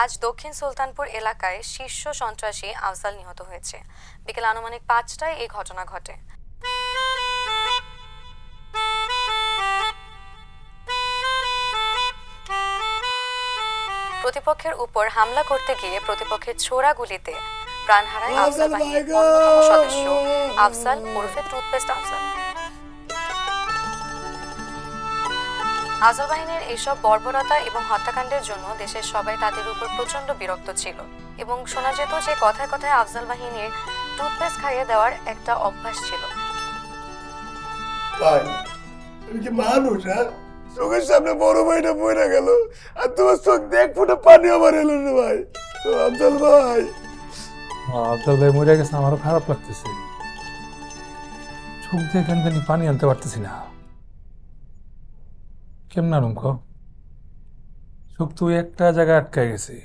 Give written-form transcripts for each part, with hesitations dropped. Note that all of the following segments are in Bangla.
আজ দক্ষিণ সুলতানপুর এলাকায় শীর্ষ সন্ত্রাসী আফজাল নিহত হয়েছে। বিকেল আনুমানিক 5টায় এই ঘটনা ঘটে। প্রতিপক্ষের উপর হামলা করতে গিয়ে প্রতিপক্ষের ছোড়া গুলিতে প্রাণ হারায় আফজাল বাহিনীর অন্যতম সদস্য আফজাল ওরফে টুথপেস্ট আফজাল। আফজাল বাহিনীর এইসব বর্বরতা এবং হত্যাকাণ্ডের জন্য দেশের সবাই তাদের উপর প্রচন্ড বিরক্ত ছিল এবং শোনা যেত যে কথায় কথায় আফজাল বাহিনীর টুথপেস্ট খাইয়ে দেওয়ার একটা অভ্যাস ছিল। মানুষ চোখের সামনে বড় ভাইটা পড়ে গেল আর তোমার চোখ দেখ ফুটে পানি আমার এলো রে ভাই। আফজাল ভাই, আফজাল ভাই মরে গেছে, আমারও খারাপ লাগতেছে। চোখ দিয়ে কেন জানি পানি আনতে পারতেছি না। কেমন রুম চোখ তুই একটা জায়গায় আটকায় গেছে।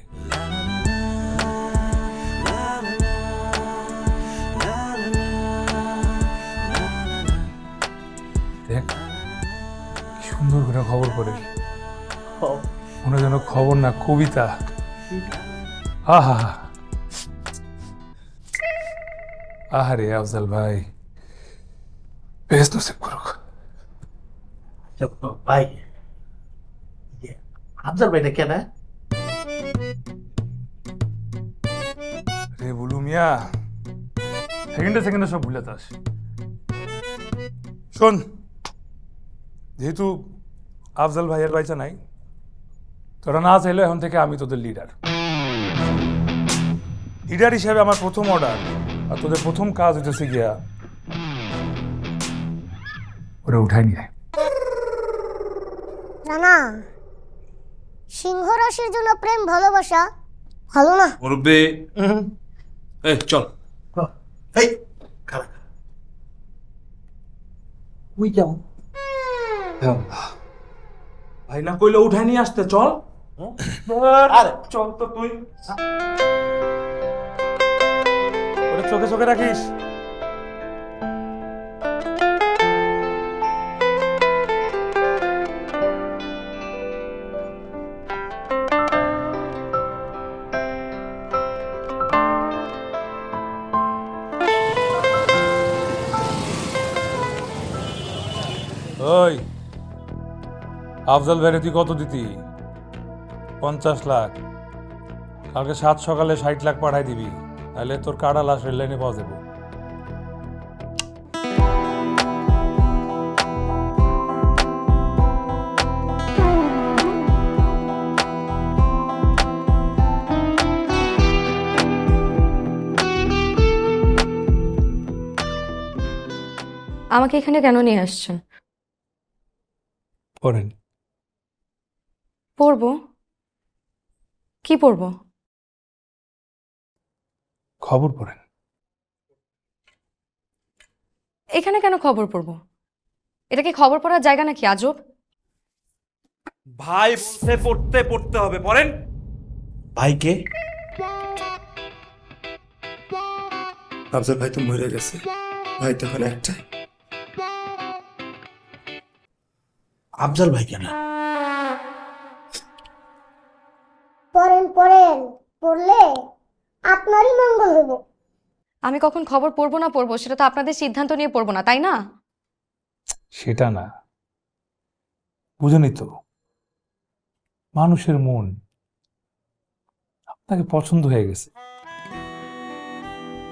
দেখ কি সুন্দর করে খবর করে, মনে যেন খবর না কবিতা। আহা আহারে আফজাল ভাই, বেশ নসিব করুক। ভাই আফজাল ভাইটা কেন রে বলু মিয়া, সেকেন্ডে সব ভুলে যাস। শোন, যেহেতু আফজাল ভাইয়ের বাইচা নাই, তোরা না চাইলে এখন থেকে আমি তোদের লিডার হিসেবে আমার প্রথম অর্ডার আর তোদের প্রথম কাজ হইতেছে গিয়া ওরা উঠাই নিয়ে। না, সিংহ রাশির জন্য প্রেম ভালোবাসা ভালো না। মুরব্বি, চল। এই খালা ওই যাও ভাই না কইলে উঠাই নিয়ে আসতে, চল। আরে চল তো তুই। ওটা চোখে চোখে রাখিস। ওই আফজাল ভাইরে তুই কত দিতি? 50 লাখ। কালকে 7 সকালে 60 লাখ পাঠাই দিবি, তাহলে তোর কাটা লাশ রেল লাইনে পাওয়া যাবে। আমাকে এখানে কেন নিয়ে আসছেন? পড়েন। পড়বো? কি পড়বো? খবর পড়েন। এখানে কেন খবর পড়বো? এটা কি খবর পড়ার জায়গা নাকি আজব? ভাই বলছে পড়তে পড়তে হবে, পড়েন। ভাইকে আফজাল ভাই তো মরে গেছে, ভাই তখন একটাই। আফজাল ভাই কেন পড়েন পড়লে আপনারই মঙ্গল হইব। আমি কখন খবর পড়বো না পড়বো সেটা তো আপনাদের সিদ্ধান্ত নিয়ে পড়বো না, তাই না? সেটা না, বুঝেনি তো, মানুষের মন আপনাকে পছন্দ হয়ে গেছে।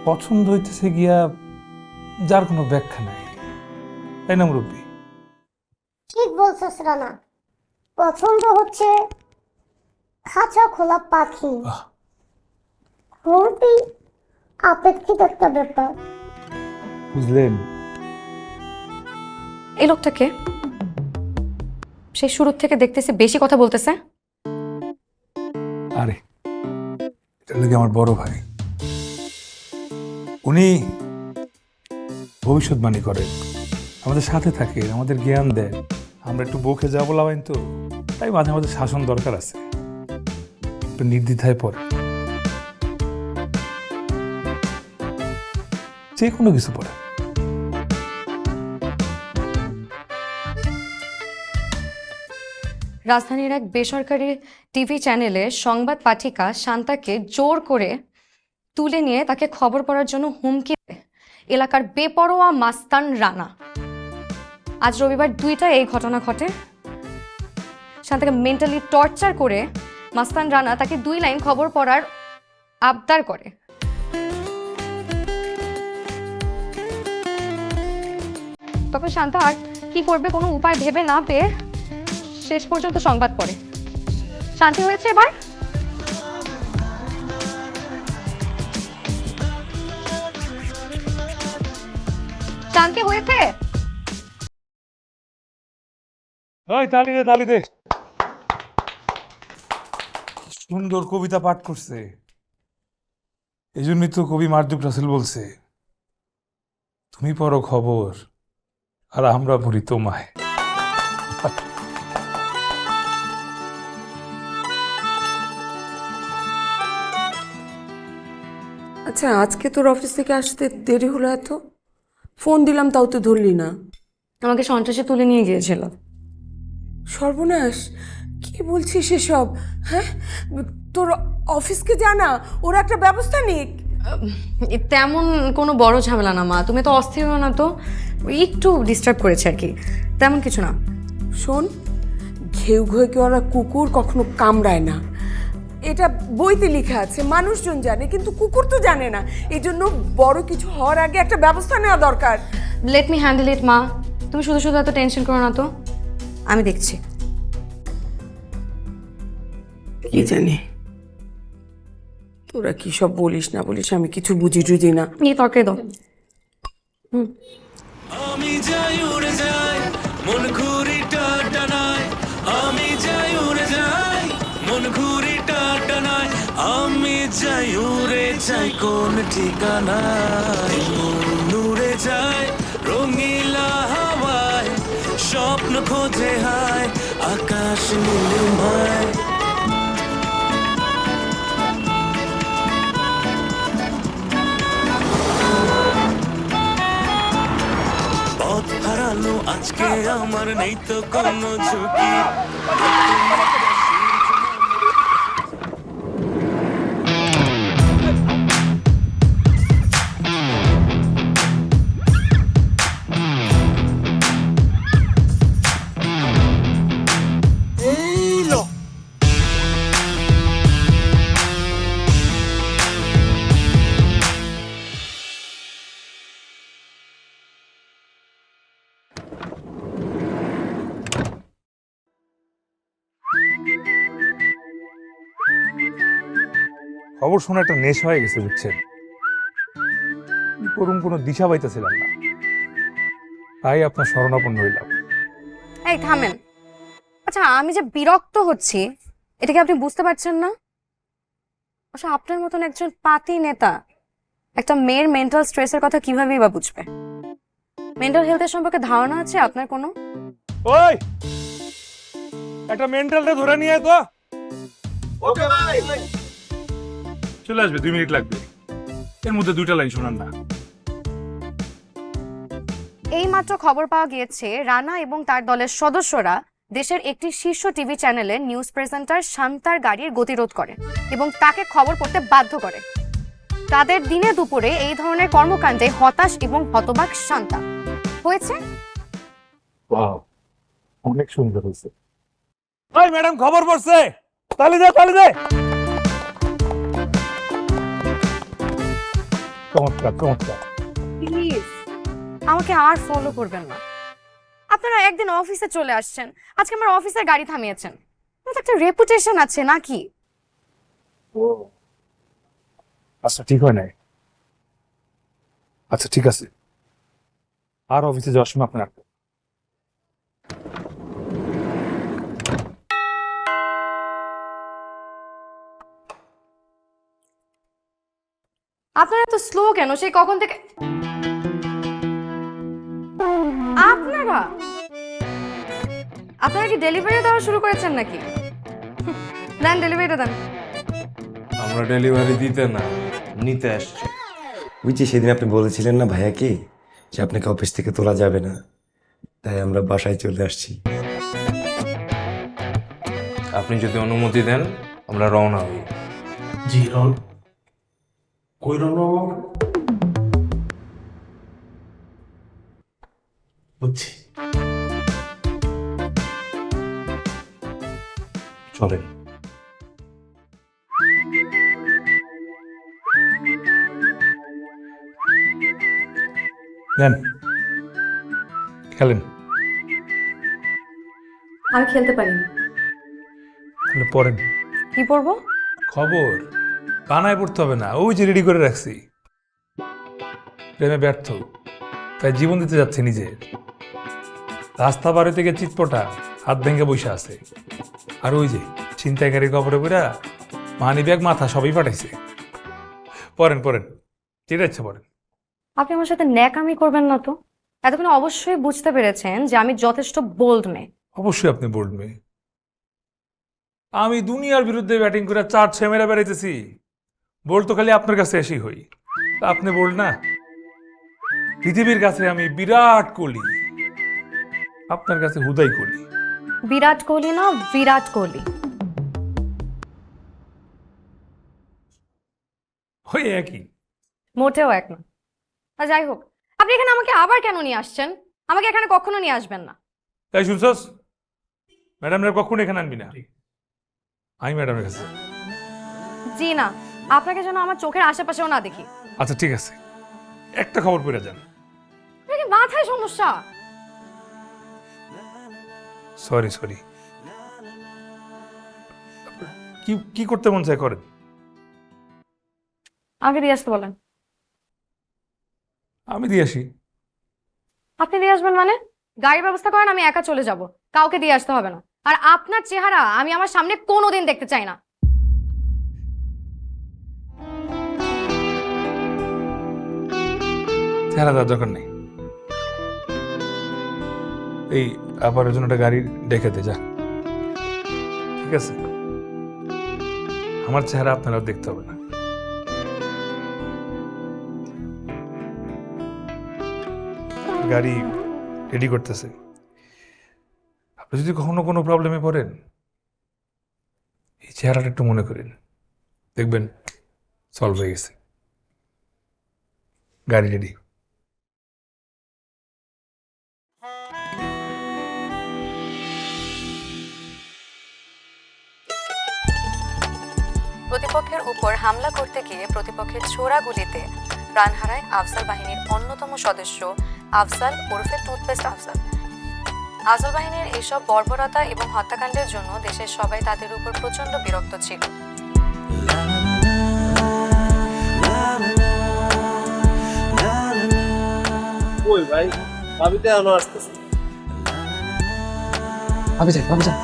পছন্দ হইতেছে গিয়া যার কোনো ব্যাখ্যা নাই, তাই না মুরব্বী? ঠিক বলছিস রানা, পছন্দ হচ্ছে খাঁচা খোলা পাখি, খুবই আপেক্ষিক একটা ব্যাপার। বুঝলেন? এই লোকটাকে সেই শুরুর থেকে দেখতেছি বেশি কথা বলতেছে। আরে এটা লাগে আমার বড় ভাই, উনি ভবিষ্যৎবাণী করেন, আমাদের সাথে থাকে, আমাদের জ্ঞান দেয়। আমরা একটু বকে যা বলাবাইন তো, তাই মাঝে মাঝে শাসন দরকার আছে, একটু নির্দ্বিধায় পড়ে যে কোনো কিছু পড়ে। রাজধানীর এক বেসরকারি টিভি চ্যানেলে সংবাদ পাঠিকা শান্তাকে জোর করে তুলে নিয়ে তাকে খবর পড়ার জন্য হুমকি দেয় এলাকার বেপরোয়া মাস্তান রানা। আজ রবিবার 2টায় এই ঘটনা ঘটে। শান্তাকে মেন্টালি টর্চার করে মাস্তান রানা তাকে 2 লাইন খবর পড়ার আবদার করে। তখন শান্তা আর কি করবে কোনো উপায় ভেবে না পেয়ে শেষ পর্যন্ত সংবাদ পড়ে। শান্তি হয়েছে এবার? শান্তি হয়েছে? ওই তালি দে, তালি দে। সুন্দর কবিতা পাঠ করছে। এই জন্যই তো কবি মারদুক রাসেল বলছে, তুমি পড়ো খবর আর আমরা পড়ি তোমায়। আচ্ছা, আজকে তোর অফিস থেকে আসতে দেরি হলো এত? ফোন দিলাম তাও তো ধরলি না। আমাকে সন্ত্রাসে তুলে নিয়ে গিয়েছিল। সর্বনাশ, কি বলছিস সেসব? হ্যাঁ, তোর অফিসকে জানা, ওরা একটা ব্যবস্থা নিক। তেমন কোনো বড় ঝামেলা না মা, তুমি তো অস্থির হও না তো। একটু ডিস্টার্ব করেছে আর কি, তেমন কিছু না। শোন, ঘেউ ঘেউকে ওরা কুকুর কখনো কামড়ায় না, এটা বইতে লেখা আছে, মানুষজন জানে, কিন্তু কুকুর তো জানে না। এই জন্য বড় কিছু হওয়ার আগে একটা ব্যবস্থা নেওয়া দরকার। লেট মি হ্যান্ডেল ইট মা, তুমি শুধু শুধু এত টেনশন করো না তো, আমি দেখছি। কি জানি তোরা কি সব বলিস না বলিস, আমি কিছু বুঝি টুঝি না। এই তরকারি দাও। আমি যাই উড়ে যাই মন ঘুরি টাটানায়, আমি যাই উড়ে যাই মন ঘুরি টাটানায়, আমি যাই উড়ে যাই কোন ঠিকানায়, মন উড়ে যায় রঙিলা হাওয়ায়, স্বপ্ন খোঁজে হায় আকাশ নীলিমায়। পথ হারানো আজকে আমার নেই তো কোনো ঝুঁকি। খবর শোনা একটা নেশা হয়ে গেছে, বুঝছেন? কি করুন কোনো দিশা পাইতেছিলাম না, তাই আপনার শরণাপন্ন হইলাম। এই থামেন। আচ্ছা, আমি যে বিরক্ত হচ্ছি এটা কি আপনি বুঝতে পারছেন না? আচ্ছা, আপনার মতন একজন পাতি নেতা একটা মেয়ের মেন্টাল স্ট্রেসের কথা কিভাবেই বা বুঝবে? মেন্টাল হেলথের সম্পর্কে ধারণা আছে আপনার কোনো? ওই একটা মেন্টালটা ধরে নিয়ে তো। ওকে ভাই, চলে আসবে, 2 মিনিট লাগবে। এর মধ্যে 2টা লাইন শোনান না। এই মাত্র খবর পাওয়া গিয়েছে রানা এবং তার দলের সদস্যরা দেশের একটি শীর্ষ টিভি চ্যানেলে নিউজ প্রেজেন্টার শান্তার গাড়ির গতিরোধ করে এবং তাকে খবর পড়তে বাধ্য করে। তাদের দিনে দুপুরে এই ধরনের কর্মকাণ্ডে হতাশ এবং হতবাক শান্তা হয়েছে। ওয়াও, অনেক সুন্দর হয়েছে। ওই ম্যাডাম খবর পড়ছে, তালি দে, তালি দে। চমৎকার, চমৎকার। প্লিজ আমাকে আর ফলো করবেন না। আপনারা একদিন অফিসে চলে আসছেন, আজকে আমার অফিসের গাড়ি থামিয়েছেন। আমার একটা রেপুটেশন আছে নাকি? ও আচ্ছা, ঠিক হয় নাই। আচ্ছা ঠিক আছে, আর অফিসে যাওয়ার সময় আপনার আপনারা এত স্লো কেন? সেই কখন থেকে আপনারা আপনারা কি ডেলিভারি দেওয়া শুরু করেছেন নাকি? দেন ডেলিভারিটা দেন। আমরা ডেলিভারি দিতে না, নিতে আসছি। ওই যে সেদিন আপনি বলেছিলেন না ভাইয়াকে যে আপনাকে অফিস থেকে তোলা যাবে না, তাই আমরা বাসায় চলে আসছি। আপনি যদি অনুমতি দেন আমরা রওনা হই। জি রন কই রন বুঝছি। চলেন। নেন খেলেন। আমি খেলতে পারি না। তাহলে পড়েন। কি পড়বো? খবর বানায় পড়তে হবে না, ওই যে রেডি করে রাখছি। প্রেমে ব্যর্থ, তাই জীবন দিতে যাচ্ছে নিজের। রাস্তা বাড়ি থেকে চিৎপটা হাত ভেঙে বসে আছে। আর ওই যে ছিনতাইকারীর কবরে পড়া মানি ব্যাগ মাথা সবই পাঠাইছে। পড়েন পড়েন, যেটা ইচ্ছা পড়েন। আপনি আমার সাথে ন্যাকামি করবেন না তো? এতক্ষণ অবশ্যই বুঝতে পেরেছেন যে আমি যথেষ্ট বোল্ড মেয়ে। অবশ্যই আপনি বোল্ড মেয়ে। আমি দুনিয়ার বিরুদ্ধে ব্যাটিং করে 4-6 মেরে বেড়াইতেছি। বোল্ড তো খালি আপনার কাছে এসেই হই। তা আপনি বোল্ড না? পৃথিবীর কাছে আমি বিরাট কোহলি, আপনার কাছে হুদাই কোহলি। বিরাট কোহলি না, বিরাট কোহলি। ওই একই। মোটেও এক না। আর যাই হোক, আপনি এখানে আমাকে আবার কেন নিয়ে আসছেন? আমাকে এখানে কখনো নিয়ে আসবেন না। তাই শুনছস? ম্যাডামরা কখনো এখানে আনবি না। আমি ম্যাডামের কাছে। জি না, আপনাকে যেন আমার চোখের আশেপাশেও না দেখি। আচ্ছা ঠিক আছে, একটা খবর পড়ে যান। আপনার কি মাথায় সমস্যা? Sorry sorry. কি কি করতে মন চায় করেন। আমাকে দিয়ে আসতে বলেন। আমি দিয়ে আসি। আপনি দিয়ে আসবেন মানে? গাড়ির ব্যবস্থা করেন, আমি একা চলে যাব। কাউকে দিয়ে আসতে হবে না। আর আপনার চেহারা আমি আমার সামনে কোনোদিন দেখতে চাই না। চেহারা দেওয়ার দরকার নেই। এই আবার ওই জন্য একটা গাড়ি ডেকে দে যা। ঠিক আছে, আমার চেহারা আপনারা দেখতে হবে না। গাড়ি রেডি করতেছে। আপনি যদি কখনো কোনো প্রবলেমে পড়েন, এই চেহারাটা একটু মনে করেন, দেখবেন সলভ হয়ে গেছে। গাড়ি রেডি। প্রতিপক্ষের উপর হামলা করতে গিয়ে প্রতিপক্ষের ছোড়া গুলিতে প্রাণ হারায় আফজাল বাহিনীর অন্যতম সদস্য আফজাল ওরফে টুথপেস্ট আফজাল। আফজাল বাহিনীর এইসব বর্বরতা এবং হত্যাকাণ্ডের জন্য দেশের সবাই তাদের উপর প্রচন্ড বিরক্ত ছিল। কই ভাই, ভাবি তো এখনো আসতেছে। ভাবি যাই ভাবি যাই।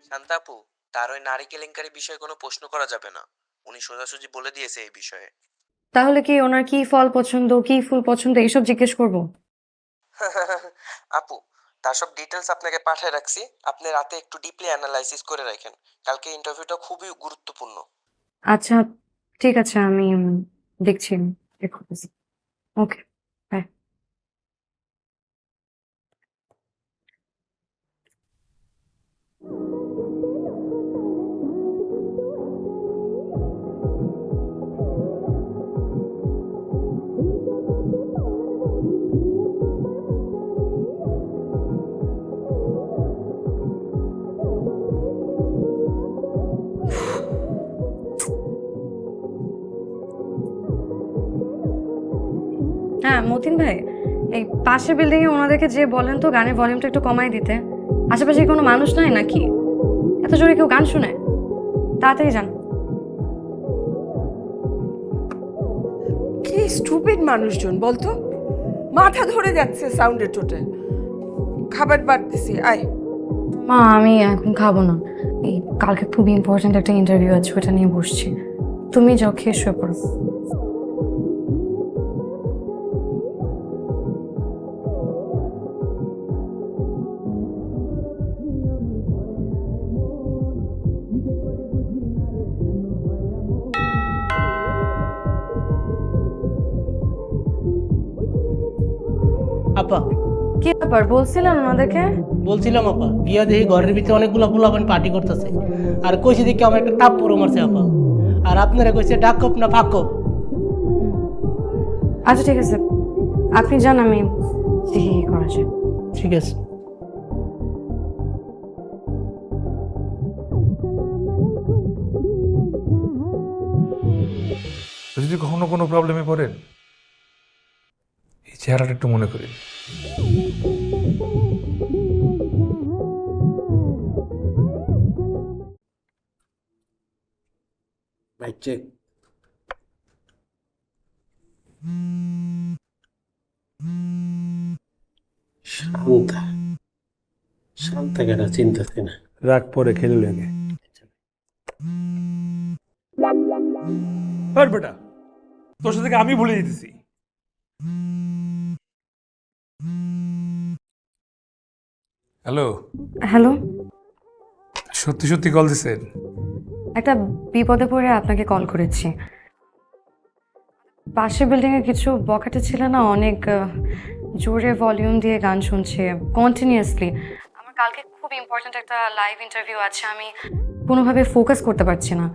শান্তাপু, তার ওই নারী কেলেঙ্কারি বিষয়ে কোনো প্রশ্ন করা যাবে না। উনি সোজাসুজি বলে দিয়েছে এই বিষয়ে। তাহলে কি ওনার কি ফল পছন্দ, কি ফুল পছন্দ এইসব জিজ্ঞেস করব? আপু, তার সব ডিটেলস আপনাকে পাঠিয়ে রাখছি। আপনি রাতে একটু ডিপলি অ্যানালাইসিস করে রাখেন। কালকে ইন্টারভিউটা খুবই গুরুত্বপূর্ণ। আচ্ছা ঠিক আছে, আমি দেখছি। ওকে, বাই। হ্যাঁ মতিন ভাই, এই পাশের বিল্ডিং এ ওনাদেরকে যে বলেন তো গানের ভলিউমটা একটু কমাই দিতে। আশেপাশে কোনো মানুষ নাই নাকি? এত জোরে কেউ গান শুনে? তাড়াতাড়ি যান। কি স্টুপিড মানুষজন বলতো, মাথা ধরে যাচ্ছে সাউন্ডের চোটে। খাবার বাড়তেছি, আয়। মা আমি এখন খাবো না, এই কালকে খুব ইম্পর্ট্যান্ট একটা ইন্টারভিউ আছে, ওটা নিয়ে বসছি। তুমি যাও, খেয়ে শুয়ে পড়ো। আপা কি ব্যাপার বলছিলেন ওনাদেরকে? বলছিলাম আপা, গিয়া দেখি ঘরের ভিতরে অনেকগুলো পোলাপান পার্টি করতেছে, আর কইছে দেখি আমার একটা টাপ পরে মারছে আপা। আর আপনারা কইছে ডাক কপ না ফাঁক কপ। আচ্ছা ঠিক আছে, আপনি যান, আমি দেখি কি করা যায়। ঠিক আছে। যদি কখনো কোনো প্রবলেমে পড়েন, এই চেহারাটা একটু মনে করেন। ভাই চেক। শান্তা শান্তা কেটা চিন্তাছি না, রাগ পরে খেলে লেগে। আর বেটা, তোর সাথে আমি ভুলে যেতেছি। হ্যালো হ্যালো, সত্যি সত্যি কল দিছেন? একটা বিপদে পড়ে আপনাকে কল করেছি। পাশের বিল্ডিংয়ে কিছু বখাটে ছিল না, অনেক জোরে ভলিউম দিয়ে গান শুনছে কন্টিনিউয়াসলি। আমার কালকে খুব ইম্পর্ট্যান্ট একটা লাইভ ইন্টারভিউ আছে, আমি কোনোভাবে ফোকাস করতে পারছি না।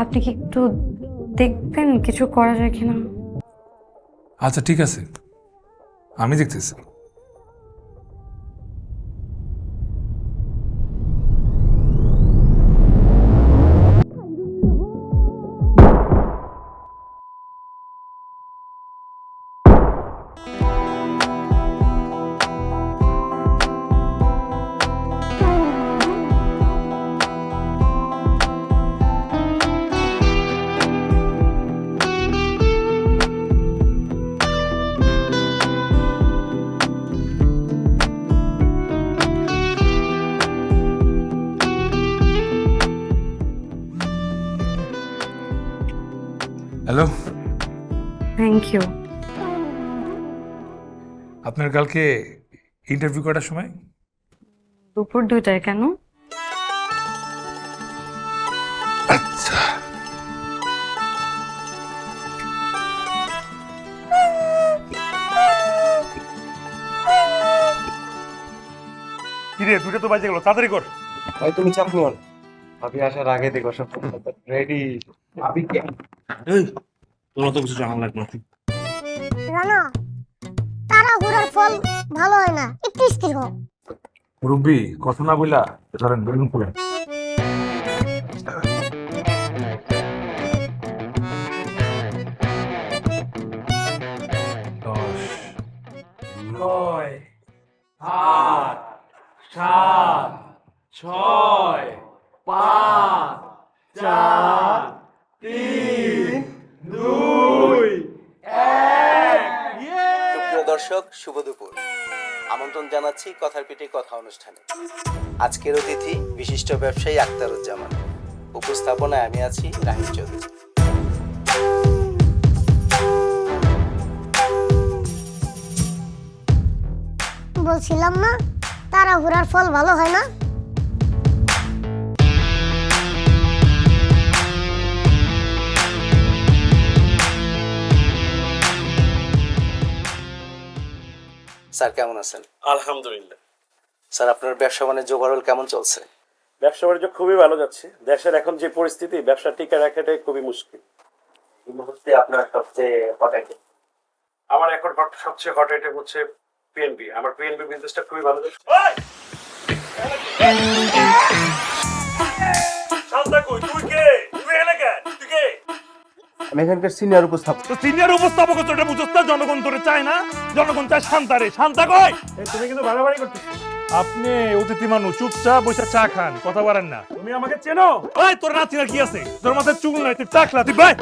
আপনি কি একটু দেখবেন কিছু করা যায় কিনা? আচ্ছা ঠিক আছে, আমি দেখতেছি। Hello, thank you. আপনার কালকে ইন্টারভিউ করার সময়? দুপুর 2টায়। কেন? আচ্ছা, কিরে 2টা তো বাজে গেল, তাড়াতাড়ি কর। ভাই তুমি চাপ নিও না, ভাবি আসার আগে দেখো সব রেডি। ভাবি কে? এই তোরা তো কিছু জানা লাগবে না। রানা, তাড়াহুড়ার ফল ভালো হয় না, একটু স্থির হও। মুরব্বি কথা না বইলা ধরেন বেলুন খুলেন। দশ, নয়, আট, সাত, ছয়, পাঁচ, চার, তিন, দুই, এক। সুপ্রিয় দর্শক, শুভ দুপুর। আমন্ত্রণ জানাচ্ছি কথার পিঠে কথা অনুষ্ঠানে। আজকের অতিথি বিশিষ্ট ব্যবসায়ী আখতারুজ্জামান। উপস্থাপনায় আমি আছি রাহিম চৌধুরী। বলছিলাম না তাড়াহুড়ার ফল ভালো হয় না। স্যার কেমন আছেন? আলহামদুলিল্লাহ। স্যার আপনার ব্যবসা বাণিজ্য ওভারঅল কেমন চলছে? ব্যবসা বাণিজ্য খুবই ভালো যাচ্ছে। দেশের এখন যে পরিস্থিতি, ব্যবসা টিকে রাখাটাই খুবই মুশকিল। এই মুহূর্তে আপনার সবচেয়ে হট আইটেম? আমার এখন সবচেয়ে হট আইটেম হচ্ছে পিএনবি। আমার পিএনবি বিজনেসটা খুবই ভালো যাচ্ছে। শান্তা কই, তুই কে? তুই এখানে কেন? তুই কে? আমি এখানকার সিনিয়র উপস্থাপক। তো সিনিয়র উপস্থাপক তো এটা বুঝছ না, জনগণ তোরে চায় না, জনগণ চায় শান্তারে। শান্তা কই? তুমি কিন্তু বাড়াবাড়ি করতেছ। আপনি অতিথি মানুষ, চুপচাপ বসে চা খান, কথা বলেন না। তুমি আমাকে চেনো? ওই তোর নাচিনা কি আছে? তোর মাথায় চুল নাই, তুই টাকলা, তুই ভাই।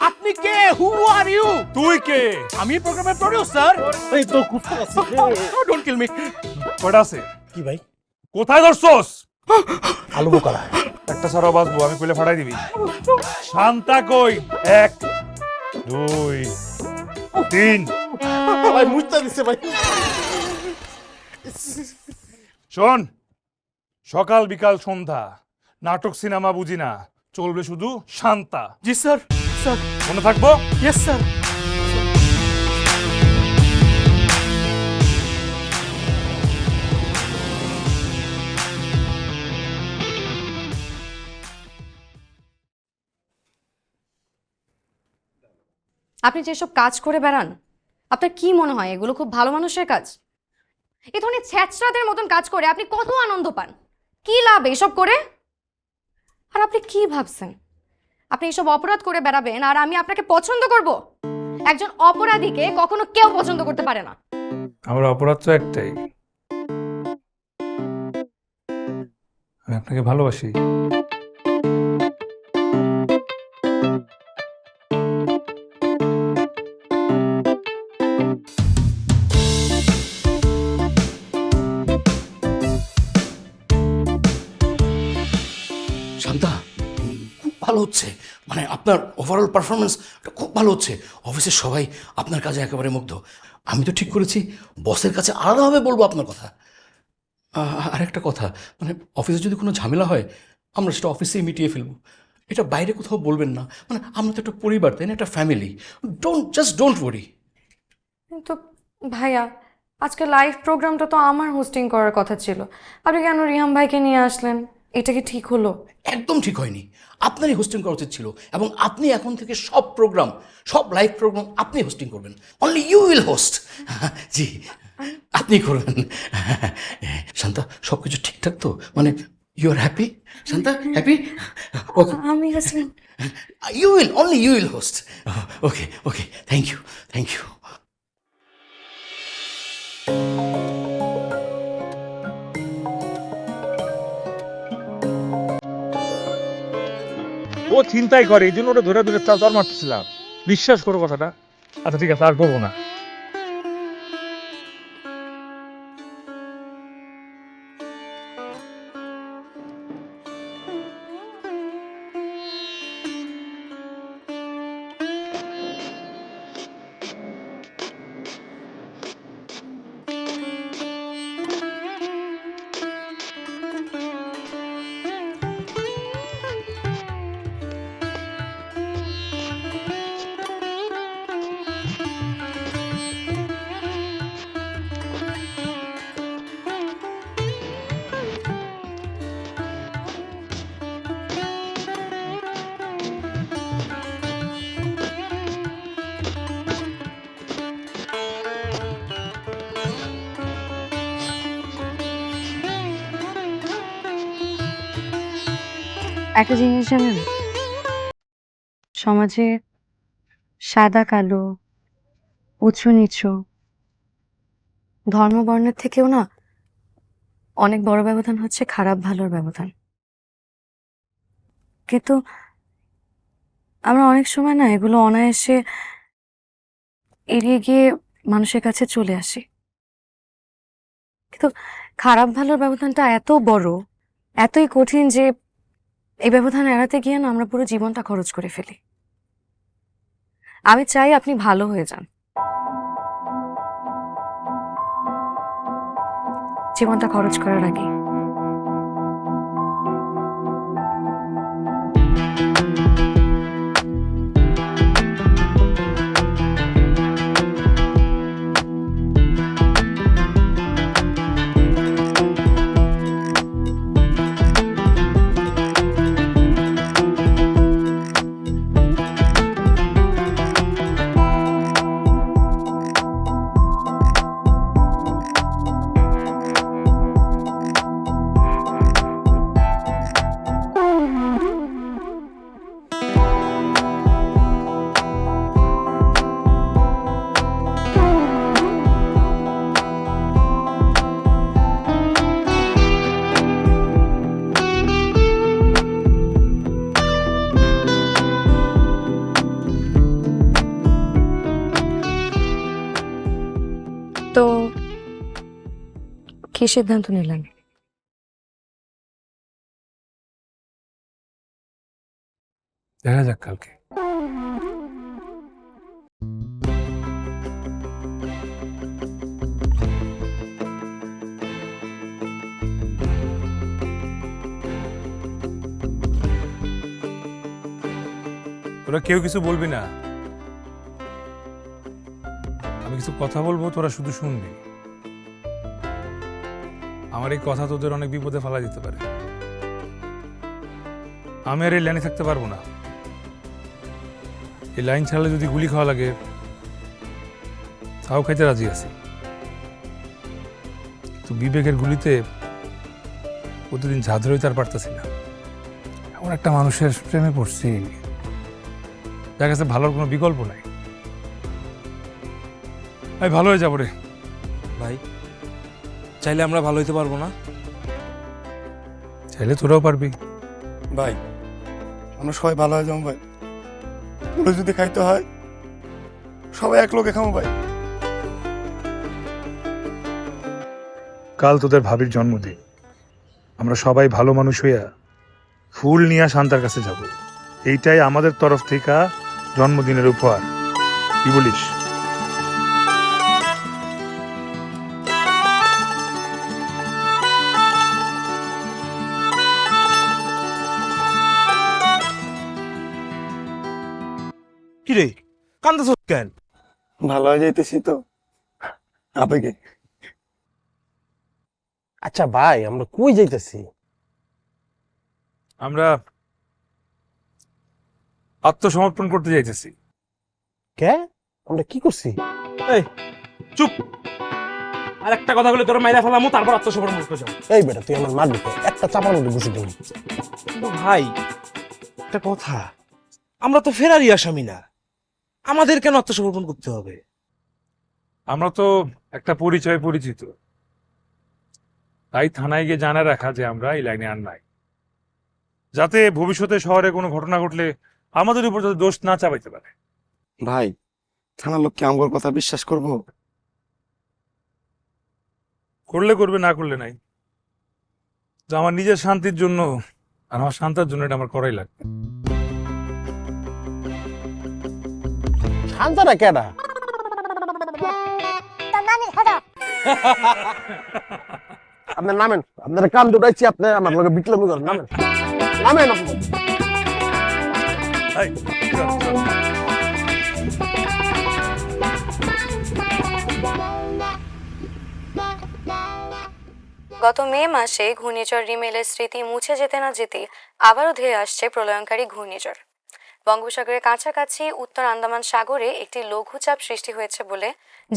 আপনি কে? হু আর ইউ? তুই কে? আমি প্রোগ্রামের প্রোডিউসার। এই তো কুস্তা আছে। Don't kill me. কয়টা আছে? কি ভাই? কোথায় ধরছস? আলু বোকারা। একটা সারা বাজবো, আমি কইলে ফাটাই দিবি। শান্তা কই? 1 2 3। ভাই মুস্তা দিছে ভাই। শোন, সকাল বিকাল সন্ধ্যা নাটক সিনেমা বুঝি না, চলবে শুধু শান্তা। জি স্যার। স্যার মনে থাকবো? Yes sir. আপনি যেসব কাজ করে বেড়ান, আপনার কি মনে হয় এগুলো খুব ভালো মানুষের কাজ? এ ধরনের ছ্যাঁচড়াদের মতন কাজ করে আপনি কত আনন্দ পান? কি লাভ এসব করে? আর আপনি কি ভাবছেন আপনি এসব অপরাধ করে বেড়াবেন আর আমি আপনাকে পছন্দ করব? একজন অপরাধীকে কখনো কেউ পছন্দ করতে পারে না। আমার অপরাধ তো একটাই, আমি আপনাকে ভালোবাসি। শান্তা, খুব ভালো হচ্ছে, মানে আপনার ওভারঅল পারফরমেন্স খুব ভালো হচ্ছে। অফিসের সবাই আপনার কাজে একেবারে মুগ্ধ। আমি তো ঠিক করেছি বসের কাছে আলাদাভাবে বলবো আপনার কথা। আর একটা কথা, মানে অফিসে যদি কোনো ঝামেলা হয় আমরা সেটা অফিসেই মিটিয়ে ফেলবো, এটা বাইরে কোথাও বলবেন না। মানে আমরা তো একটা পরিবার, তাই না, একটা ফ্যামিলি। Don't worry. কিন্তু ভাইয়া, আজকে লাইভ প্রোগ্রামটা তো আমার হোস্টিং করার কথা ছিল, আপনি কেন রিহাম ভাইকে নিয়ে আসলেন? এটা কি ঠিক হলো? একদম ঠিক হয়নি, আপনারই হোস্টিং করা উচিত ছিল। এবং আপনি এখন থেকে সব প্রোগ্রাম, সব লাইভ প্রোগ্রাম আপনি হোস্টিং করবেন। Only you will host. জি, আপনি করবেন। শান্তা, সব কিছু ঠিকঠাক তো? মানে you are happy? Shanta happy? Okay, আমি হাসি। only you will host. Okay, thank you. ও চিন্তাই করে, এই জন্য ওটা ধরে ধরে চার মারতেছিলাম। বিশ্বাস করো কথাটা। আচ্ছা ঠিক আছে, আর করবো না। একটা জিনিস জানেন, সমাজে সাদা কালো, উঁচু নিচু, ধর্ম বর্ণের থেকেও না অনেক বড় ব্যবধান হচ্ছে খারাপ ভালোর ব্যবধান। কিন্তু আমরা অনেক সময় না এগুলো অনায়াসে এড়িয়ে গিয়ে মানুষের কাছে চলে আসি। কিন্তু খারাপ ভালোর ব্যবধানটা এত বড়, এতই কঠিন যে এই ব্যবধান এড়াতে গিয়ে না আমরা পুরো জীবনটা খরচ করে ফেলি। আমি চাই আপনি ভালো হয়ে যান, জীবনটা খরচ করার আগে। তো কি সিদ্ধান্ত নিলেন? দেখা যাক কালকে। তোরা কেউ কিছু বলবি না, আমি কিছু কথা বলবো, তোরা শুধু শুনবি। আমার এই কথা তোদের অনেক বিপদে ফেলা দিতে পারে। আমি আর এই লাইনে থাকতে পারবো না। এই লাইন ছাড়লে যদি গুলি খাওয়া লাগে তাও খাইতে রাজি আছি, তো বিবেকের গুলিতে প্রতিদিন ঝাঁঝর হইতে আর পারতেছি না। এমন একটা মানুষের প্রেমে পড়ছি যার কাছে ভালোর কোনো বিকল্প নাই। আমি ভালো হয়ে যাবো রে। ভাই চাইলে আমরা ভালো হইতে পারবো না? চাইলে তোরাও পারবি। ভাই আমরা সবাই ভালো হয়ে যাবো ভাই। পুরো যদি খাইতে হয় সবাই এক লোকে খাবো ভাই। কাল তোদের ভাবির জন্মদিন, আমরা সবাই ভালো মানুষ হইয়া ফুল নিয়ে শান্তার কাছে যাব। এইটাই আমাদের তরফ থেকে জন্মদিনের উপহার। কি বলিস? কিরে কান্দাছ কেন? ভালো হয়ে যাইতেছি তো আবেগে। আচ্ছা ভাই, আমরা কই যাইতেছি? আমরা আত্মসমর্পণ করতে যাইতেছি। কে? আমরা কি করছি? এই চুপ! আর একটা কথা বলে তোর মাইরা ফেলামু, তারপর আত্মসমর্পণ করতে যাও। এই বেটা, তুই আমার মারবি তো? একটা চাপার মধ্যে বসে দিবি। কিন্তু ভাই একটা কথা, আমরা তো ফেরারি আসামি না, আমাদের কেন আত্মসমর্পণ করতে হবে? আমরা তো একটা পরিচয় পরিচিত, তাই থানায় গিয়ে জানা রাখা যে আমরা এই লাইনে আর নাই, যাতে ভবিষ্যতে শহরে কোনো ঘটনা ঘটলে আমাদের উপর যাতে দোষ না চাপাইতে পারে। ভাই থানার লোক কি আমার কথা বিশ্বাস করবো? করলে করবে, না করলে নাই। তো আমার নিজের শান্তির জন্য আর আমার শান্তার জন্য এটা আমার করাই লাগবে। শান্তারা কেডা? আপনার নামেন, আপনার কাম দুটাইছি, আপনি আমার লগে বিটলামি করেন। নামেন নামেন আপনি। এই, চল, চল। গত মে মাসে ঘূর্ণিঝড় রিমেলের স্মৃতি মুছে যেতে না যেতে আবারও ধেয়ে আসছে প্রলয়ঙ্কারী ঘূর্ণিঝড়। বঙ্গোপসাগরের কাছাকাছি উত্তর আন্দামান সাগরে একটি লঘুচাপ সৃষ্টি হয়েছে বলে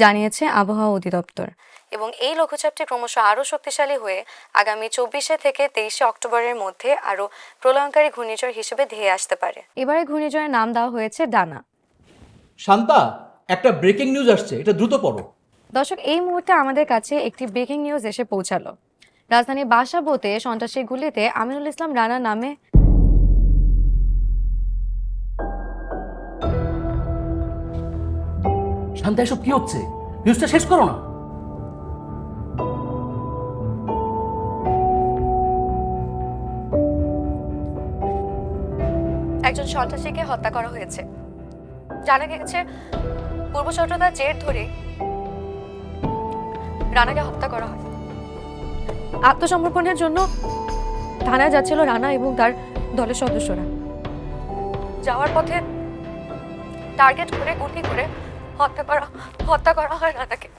জানিয়েছে আবহাওয়া অধিদপ্তর, এবং এই লঘুচাপটি ক্রমশ আরও শক্তিশালী হয়ে আগামী 24 থেকে 23 অক্টোবরের মধ্যে আরও প্রলয়ঙ্কারী ঘূর্ণিঝড় হিসেবে ধেয়ে আসতে পারে। এবারে ঘূর্ণিঝড়ের নাম দেওয়া হয়েছে ডানা। শান্তা, একটা ব্রেকিং নিউজ আসছে, এটা দ্রুত পড়ো। দর্শক, এই মুহূর্তে আমাদের কাছে একটি ব্রেকিং নিউজ এসে পৌঁছালো। রাজধানী বাসাবোতে সন্ত্রাসী গুলিতে আমিনুল ইসলাম রানা নামে শান্তা, এসব কি হচ্ছে? নিউজটা শেষ করো না। একজন সন্ত্রাসীকে হত্যা করা হয়েছে। জানা গেছে পূর্ব শত্রুতার জের ধরে রানাকে হত্যা করা হয়। আত্মসমর্পণের জন্য থানায় যাচ্ছিল রানা এবং তার দলের সদস্যরা। যাওয়ার পথে টার্গেট করে গুলি করে হত্যা করা হয় রানাকে।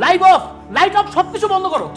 লাইট অফ, লাইট অফ, সবকিছু বন্ধ করো।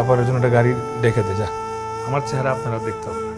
আপারের জন্য একটা গাড়ি ডেকে দে যা, আমার চেহারা আপনারা দেখতে হবে না।